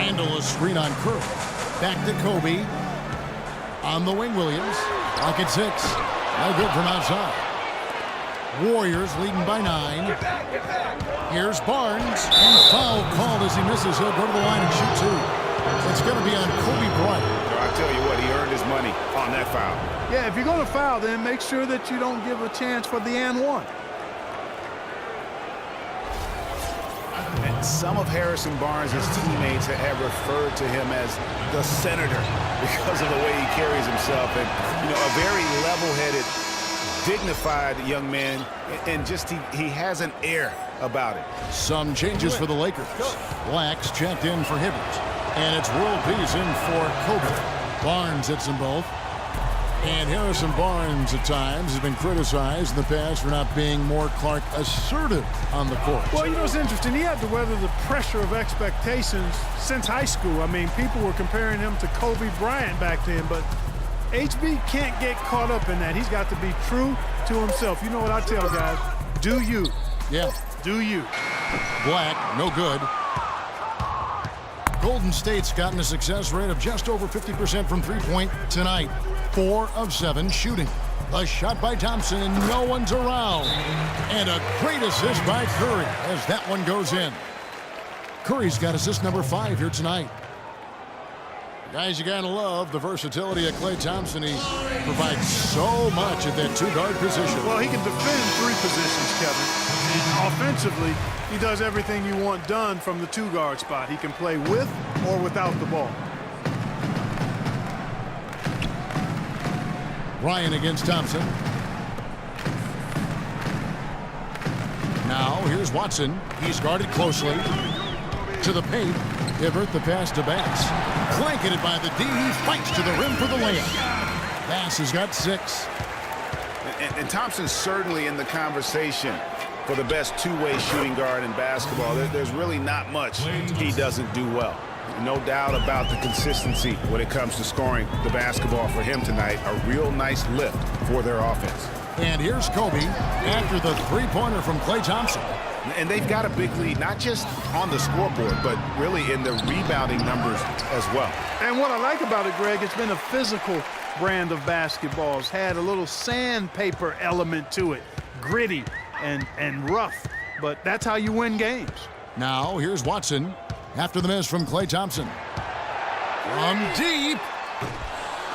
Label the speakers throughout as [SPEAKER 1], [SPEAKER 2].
[SPEAKER 1] Handle a screen on Curry. Back to Kobe. On the wing, Williams. Like it's 6. No good from outside. Warriors leading by 9. Here's Barnes. And foul called as he misses. He'll go to the line and shoot 2. It's going to be on Kobe Bryant.
[SPEAKER 2] I tell you what, he earned his money on that foul.
[SPEAKER 3] Yeah, if you're going to foul, then make sure that you don't give a chance for the and one.
[SPEAKER 2] And some of Harrison Barnes' teammates have referred to him as the senator because of the way he carries himself. And, a very level-headed, dignified young man. And just he has an air about it.
[SPEAKER 1] Some changes for the Lakers. Black's checked in for Hibbert. And it's World Peace in for Kobe. Barnes hits them both. And Harrison Barnes at times has been criticized in the past for not being more Clark assertive on the court.
[SPEAKER 3] Well, it's interesting. He had to weather the pressure of expectations since high school. I mean, people were comparing him to Kobe Bryant back then, but HB can't get caught up in that. He's got to be true to himself. You know what I tell guys? Do you.
[SPEAKER 1] Yeah.
[SPEAKER 3] Do you.
[SPEAKER 1] Black, no good. Golden State's gotten a success rate of just over 50% from three-point tonight. 4 of 7 shooting. A shot by Thompson, and no one's around. And a great assist by Curry as that one goes in. Curry's got assist number 5 here tonight. Guys, you gotta love the versatility of Klay Thompson. He provides so much at that 2-guard position.
[SPEAKER 3] Well, he can defend 3 positions, Kevin. And offensively, he does everything you want done from the 2-guard spot. He can play with or without the ball.
[SPEAKER 1] Ryan against Thompson. Now here's Watson. He's guarded closely. To the paint. Hibbert the pass to Bass. Blanketed by the D. He fights to the rim for the layup. Bass has got 6.
[SPEAKER 2] And Thompson's certainly in the conversation for the best two-way shooting guard in basketball. There's really not much he doesn't do well. No doubt about the consistency when it comes to scoring the basketball for him tonight. A real nice lift for their offense.
[SPEAKER 1] And here's Kobe after the three-pointer from Klay Thompson.
[SPEAKER 2] And they've got a big lead, not just on the scoreboard, but really in the rebounding numbers as well.
[SPEAKER 3] And what I like about it, Greg, it's been a physical brand of basketball. It's had a little sandpaper element to it. Gritty and rough. But that's how you win games.
[SPEAKER 1] Now here's Watson after the miss from Klay Thompson. From deep.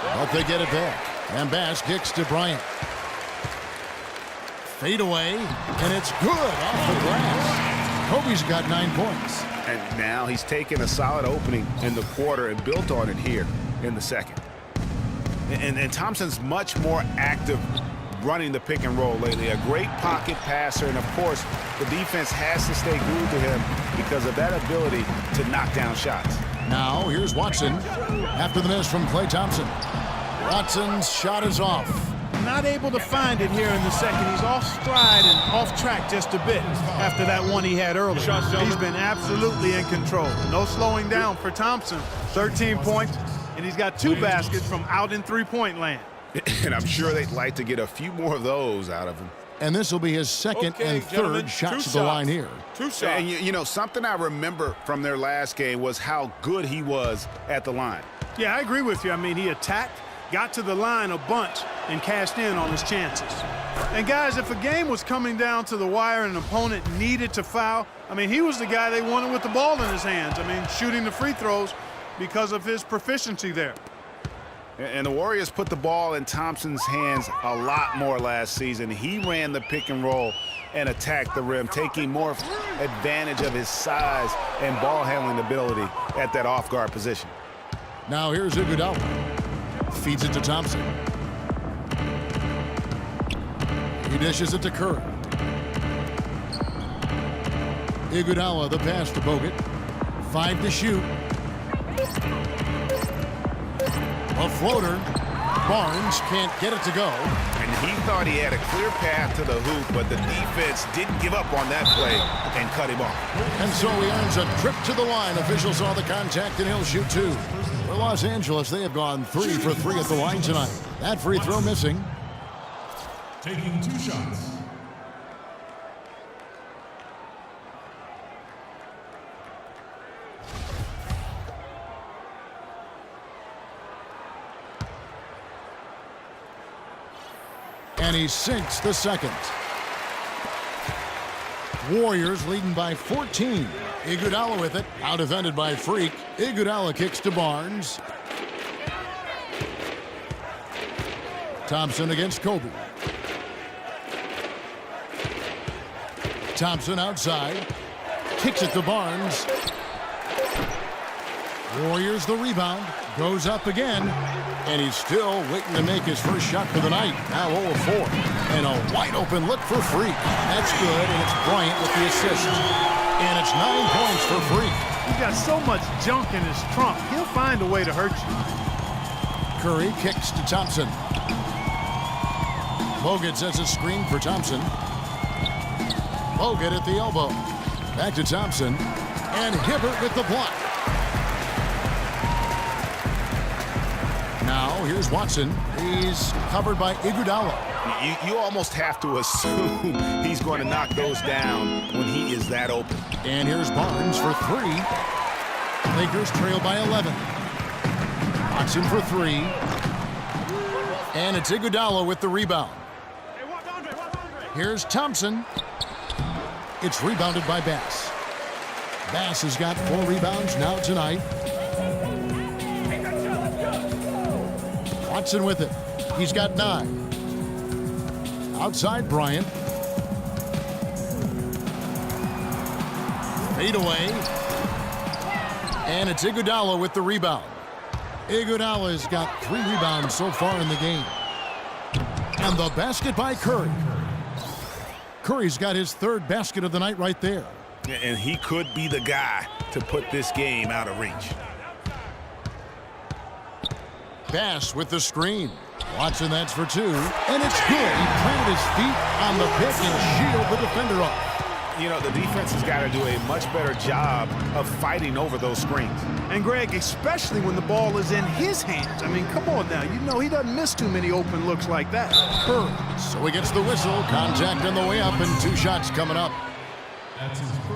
[SPEAKER 1] But they get it back. And Bass kicks to Bryant. Fade away, and it's good off the glass. Kobe's got 9 points.
[SPEAKER 2] And now he's taken a solid opening in the quarter and built on it here in the second. And Thompson's much more active running the pick and roll lately. A great pocket passer, and of course, the defense has to stay glued to him because of that ability to knock down shots.
[SPEAKER 1] Now here's Watson after the miss from Klay Thompson. Watson's shot is off.
[SPEAKER 3] Not able to find it here in the second. He's off stride and off track just a bit after that one he had earlier. He's been absolutely in control. No slowing down for Thompson. 13 points, and he's got 2 baskets from out in three-point land.
[SPEAKER 2] And I'm sure they'd like to get a few more of those out of him.
[SPEAKER 1] And this will be his second and third shots at the line here.
[SPEAKER 2] 2 shots. And something I remember from their last game was how good he was at the line.
[SPEAKER 3] Yeah, I agree with you. I mean, he attacked, got to the line a bunch, and cashed in on his chances. And guys, if a game was coming down to the wire and an opponent needed to foul, I mean, he was the guy they wanted with the ball in his hands. I mean, shooting the free throws because of his proficiency there.
[SPEAKER 2] And the Warriors put the ball in Thompson's hands a lot more last season. He ran the pick and roll and attacked the rim, taking more advantage of his size and ball handling ability at that off-guard position.
[SPEAKER 1] Now here's Iguodala. Feeds it to Thompson. He dishes it to Curry. Iguodala the pass to Bogut. 5 to shoot. A floater. Barnes can't get it to go.
[SPEAKER 2] And he thought he had a clear path to the hoop, but the defense didn't give up on that play and cut him off.
[SPEAKER 1] And so he earns a trip to the line. Officials saw the contact, and he'll shoot 2. For Los Angeles, they have gone 3 for 3 at the line tonight. That free throw missing.
[SPEAKER 4] Taking 2 shots.
[SPEAKER 1] And he sinks the second. Warriors leading by 14. Iguodala with it. Out defended by Freak. Iguodala kicks to Barnes. Thompson against Kobe. Thompson outside. Kicks it to Barnes. Warriors the rebound. Goes up again. And he's still waiting to make his first shot for the night. Now 0 of 4. And a wide open look for Freak. That's good, and it's Bryant with the assist. And it's 9 points for Freak.
[SPEAKER 3] He's got so much junk in his trunk. He'll find a way to hurt you.
[SPEAKER 1] Curry kicks to Thompson. Bogut sets a screen for Thompson. Bogut at the elbow. Back to Thompson. And Hibbert with the block. Now here's Watson. He's covered by Iguodala.
[SPEAKER 2] You almost have to assume he's going to knock those down when he is that open.
[SPEAKER 1] And here's Barnes for 3. Lakers trail by 11. Watson for 3. And it's Iguodala with the rebound. Here's Thompson. It's rebounded by Bass. Bass has got 4 rebounds now tonight. Watson with it. He's got 9. Outside Bryant. Fade away. And it's Iguodala with the rebound. Iguodala has got 3 rebounds so far in the game. And the basket by Curry. Curry's got his 3rd basket of the night right there.
[SPEAKER 2] And he could be the guy to put this game out of reach.
[SPEAKER 1] Bass with the screen. Watson, that's for 2. And it's good. He planted his feet on the pick and shielded the defender off.
[SPEAKER 2] You know, the defense has got to do a much better job of fighting over those screens.
[SPEAKER 3] And Greg, especially when the ball is in his hands. I mean, come on now. You know he doesn't miss too many open looks like that.
[SPEAKER 1] Curry. So he gets the whistle. Contact on the way up and 2 shots coming up.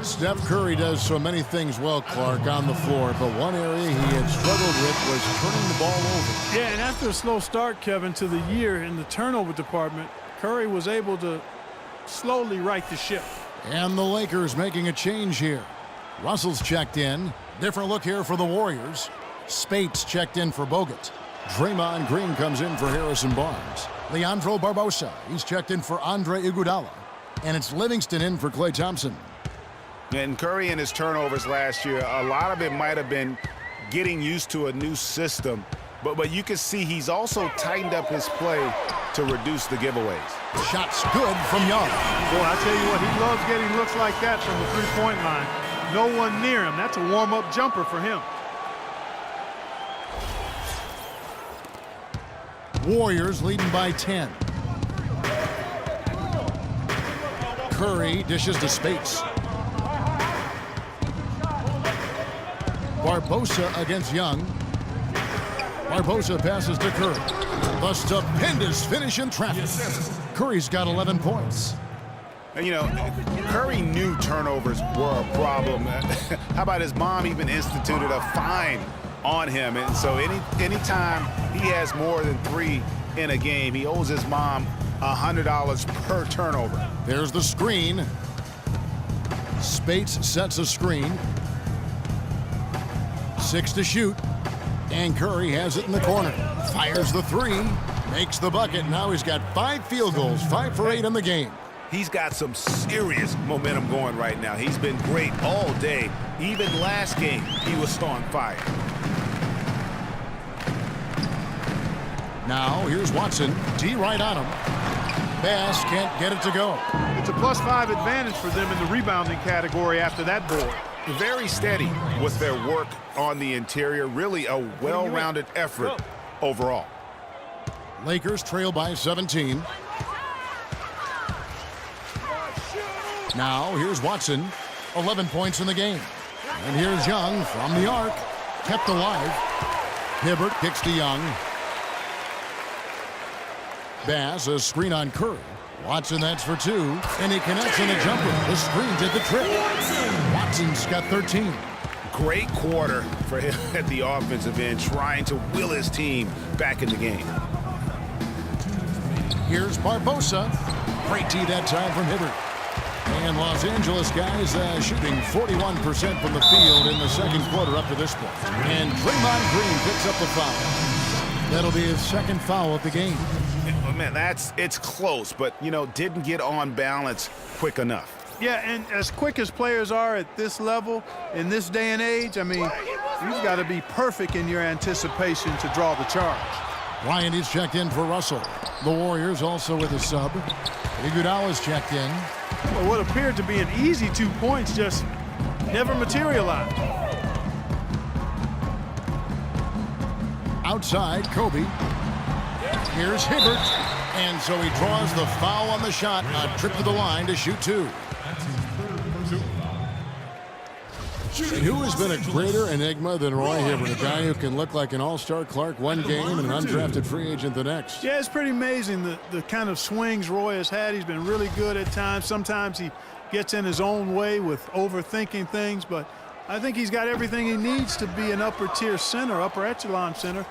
[SPEAKER 1] Steph Curry does so many things well, Clark, on the floor, but one area he had struggled with was turning the ball over.
[SPEAKER 3] Yeah, and after a slow start, Kevin, to the year in the turnover department, Curry was able to slowly right the ship.
[SPEAKER 1] And the Lakers making a change here. Russell's checked in. Different look here for the Warriors. Spates checked in for Bogut. Draymond Green comes in for Harrison Barnes. Leandro Barbosa, he's checked in for Andre Iguodala. And it's Livingston in for Klay Thompson.
[SPEAKER 2] And Curry and his turnovers last year, a lot of it might have been getting used to a new system. But you can see he's also tightened up his play to reduce the giveaways.
[SPEAKER 1] Shots good from Young.
[SPEAKER 3] Boy, I tell you what, he loves getting looks like that from the three-point line. No one near him. That's a warm-up jumper for him.
[SPEAKER 1] Warriors leading by 10. Curry dishes to Spates. Barbosa against Young. Barbosa passes to Curry. The stupendous finish in traffic. Curry's got 11 points.
[SPEAKER 2] And, you know, Curry knew turnovers were a problem. How about his mom even instituted a fine on him? And so anytime he has more than 3 in a game, he owes his mom $100 per turnover.
[SPEAKER 1] There's the screen. Spates sets a screen. 6 to shoot. And Curry has it in the corner. Fires the 3. Makes the bucket. Now he's got 5 field goals. 5 for 8 in the game.
[SPEAKER 2] He's got some serious momentum going right now. He's been great all day. Even last game, he was on fire.
[SPEAKER 1] Now here's Watson. D right on him. Bass can't get it to go.
[SPEAKER 3] It's a +5 advantage for them in the rebounding category after that board.
[SPEAKER 2] Very steady with their work on the interior. Really a well-rounded effort overall.
[SPEAKER 1] Lakers trail by 17. Now here's Watson. 11 points in the game. And here's Young from the arc. Kept alive. Hibbert kicks to Young. Bass, a screen on Curry. Watson, that's for 2. And he connects on the jumper. The screen did the trick. Watson's got 13.
[SPEAKER 2] Great quarter for him at the offensive end, trying to will his team back in the game.
[SPEAKER 1] Here's Barbosa. Great tee that time from Hibbert. And Los Angeles guys shooting 41% from the field in the second quarter up to this point. And Draymond Green picks up the foul. That'll be his second foul of the game.
[SPEAKER 2] Man, it's close, but, didn't get on balance quick enough.
[SPEAKER 3] Yeah, and as quick as players are at this level, in this day and age, I mean, you've got to be perfect in your anticipation to draw the charge.
[SPEAKER 1] Ryan is checked in for Russell. The Warriors also with a sub. Iguodala's checked in.
[SPEAKER 3] Well, what appeared to be an easy 2 points just never materialized.
[SPEAKER 1] Outside, Kobe. Here's Hibbert. And so he draws the foul on the shot. A trip to the line to shoot two. And who has been a greater enigma than Roy Hibbert, a guy who can look like an all-star Clark one game and an undrafted free agent the next?
[SPEAKER 3] Yeah, it's pretty amazing the kind of swings Roy has had. He's been really good at times. Sometimes he gets in his own way with overthinking things, but I think he's got everything he needs to be an upper-tier center, upper echelon center.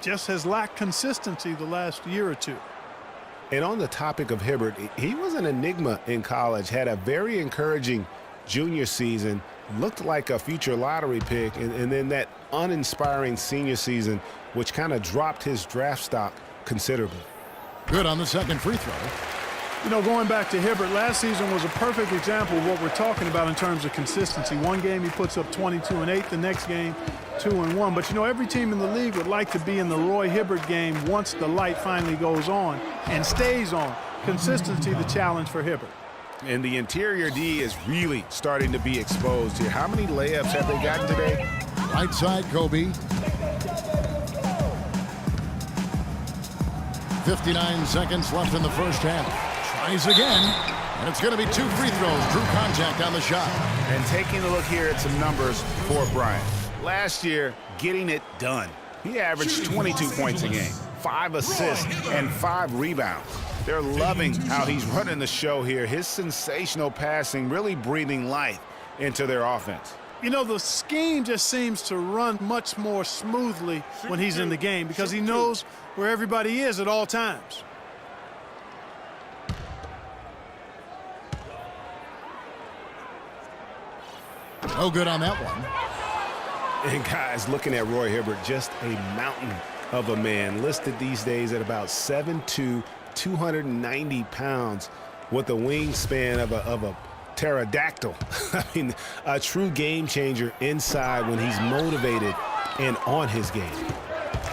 [SPEAKER 3] Just has lacked consistency the last year or two.
[SPEAKER 2] And on the topic of Hibbert, he was an enigma in college, had a very encouraging junior season, looked like a future lottery pick, and then that uninspiring senior season, which kind of dropped his draft stock considerably.
[SPEAKER 1] Good on the second free throw.
[SPEAKER 3] Going back to Hibbert, last season was a perfect example of what we're talking about in terms of consistency. One game he puts up 22 and 8, the next game 2 and 1. But every team in the league would like to be in the Roy Hibbert game once the light finally goes on and stays on. Consistency, the challenge for Hibbert.
[SPEAKER 2] And the interior D is really starting to be exposed here. How many layups have they gotten today?
[SPEAKER 1] Right side, Kobe. 59 seconds left in the first half. Tries again, and it's going to be 2 free throws. Drew contact on the shot.
[SPEAKER 2] And taking a look here at some numbers for Bryant. Last year, getting it done. He averaged 22 points a game, 5 assists, and 5 rebounds. They're loving how he's running the show here. His sensational passing really breathing life into their offense.
[SPEAKER 3] The scheme just seems to run much more smoothly when he's in the game because he knows where everybody is at all times.
[SPEAKER 1] No good on that one.
[SPEAKER 2] And guys, looking at Roy Hibbert, just a mountain of a man, listed these days at about 7'2", 290 pounds, with a wingspan of a pterodactyl. I mean, a true game changer inside when he's motivated and on his game.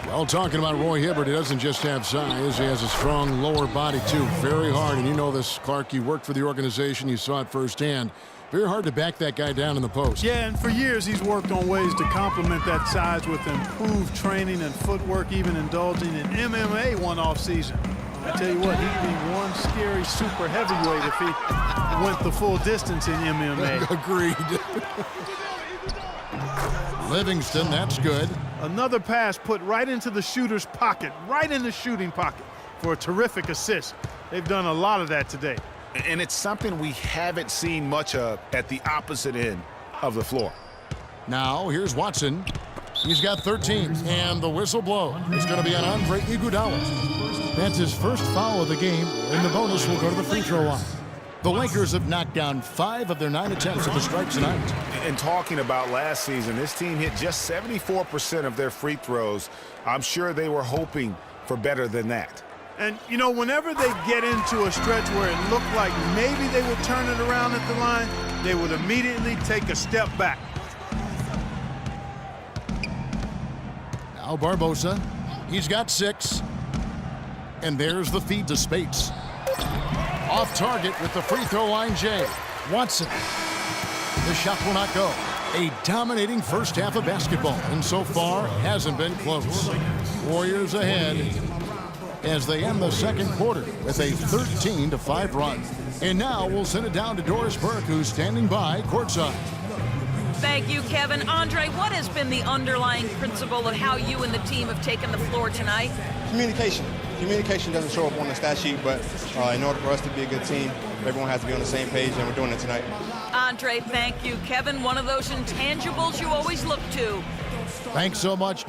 [SPEAKER 1] Well, talking about Roy Hibbert, he doesn't just have size. He has a strong lower body, too. Very hard. And you know this, Clark. You worked for the organization. You saw it firsthand. Very hard to back that guy down in the post.
[SPEAKER 3] Yeah, and for years he's worked on ways to complement that size with improved training and footwork, even indulging in MMA one off season. I tell you what, he'd be one scary super heavyweight if he went the full distance in MMA.
[SPEAKER 1] Agreed. Livingston, that's good.
[SPEAKER 3] Another pass put right into the shooter's pocket, right in the shooting pocket for a terrific assist. They've done a lot of that today.
[SPEAKER 2] And it's something we haven't seen much of at the opposite end of the floor.
[SPEAKER 1] Now, here's Watson. He's got 13, and the whistle blow is going to be on Andre Iguodala. That's his first foul of the game, and the bonus will go to the free throw line. The Lakers have knocked down 5 of their 9 attempts at the stripe tonight.
[SPEAKER 2] And talking about last season, this team hit just 74% of their free throws. I'm sure they were hoping for better than that.
[SPEAKER 3] And, whenever they get into a stretch where it looked like maybe they would turn it around at the line, they would immediately take a step back.
[SPEAKER 1] Now Barbosa. He's got 6. And there's the feed to Spates. Off target with the free throw line, Jay. Watson. The shot will not go. A dominating first half of basketball, and so far hasn't been close. Warriors ahead as they end the second quarter with a 13-5 run. And now we'll send it down to Doris Burke, who's standing by courtside.
[SPEAKER 5] Thank you, Kevin. Andre, what has been the underlying principle of how you and the team have taken the floor tonight?
[SPEAKER 6] Communication. Communication doesn't show up on the stat sheet, but in order for us to be a good team, everyone has to be on the same page, and we're doing it tonight.
[SPEAKER 5] Andre, thank you. Kevin, one of those intangibles you always look to.
[SPEAKER 1] Thanks so much.